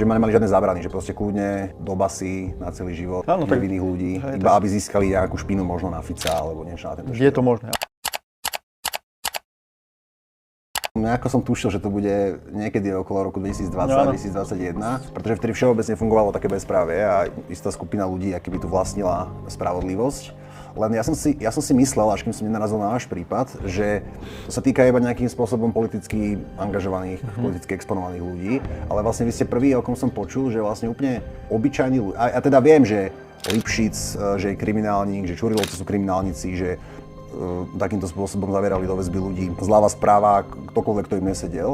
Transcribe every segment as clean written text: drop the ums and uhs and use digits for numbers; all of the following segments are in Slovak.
že nemali žiadne zábrany, že proste kľudne do basy na celý život nevinných ľudí, iba aby získali nejakú špinu možno na Fica alebo niečo na tento štýl. Je to možné. Nejako som tušil, že to bude niekedy okolo roku 2020-2021, pretože vtedy všeobecne fungovalo také bezprávie a istá skupina ľudí akoby tu vlastnila spravodlivosť. Len ja som si myslel, až kým som nenarazil na váš prípad, že to sa týka iba nejakým spôsobom politicky angažovaných, politicky exponovaných ľudí, ale vlastne vy ste prvý, o kom som počul, že vlastne úplne obyčajní ľudia. A ja teda viem, že Lipšic, že je kriminálnik, že Čurilovci sú kriminálnici, že takýmto spôsobom zavierali do väzby ľudí zľava správa, ktokoľvek, kto im nesedel,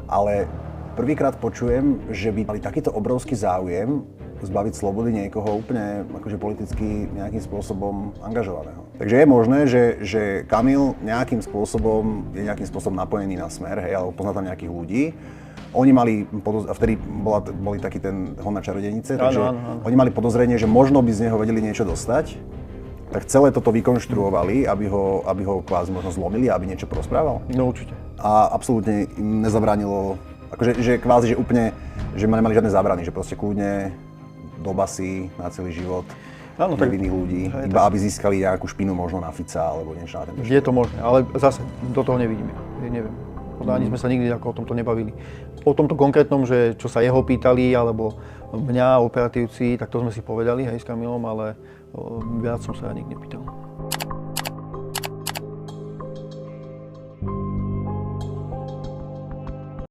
ale prvýkrát počujem, že by mali takýto obrovský záujem zbaviť slobody niekoho úplne akože politicky nejakým spôsobom angažovaného. Takže je možné, že Kamil nejakým spôsobom je napojený na Smer, hej, alebo pozná tam nejakých ľudí. Oni mali, a vtedy boli taký ten hon na čarodejnice, takže oni mali podozrenie, že možno by z neho vedeli niečo dostať. Tak celé toto vykonštruovali, aby ho kvázi možno zlomili, aby niečo porozprával? No určite. A absolútne im nezabránilo, akože že kvázi, že úplne, že nemali žiadne zábrany, že proste kľudne do basy na celý život nevinných ľudí, iba aby získali nejakú špinu možno na Fica alebo niečo na tento štýl. Je to možné, ale zase do toho nevidíme. Neviem. Ani sme sa nikdy ako o tomto nebavili. O tomto konkrétnom, že čo sa jeho pýtali, alebo mňa, operatívci, tak to sme si povedali, hej, s Kamilom, ale viac som sa nikdy nepýtal.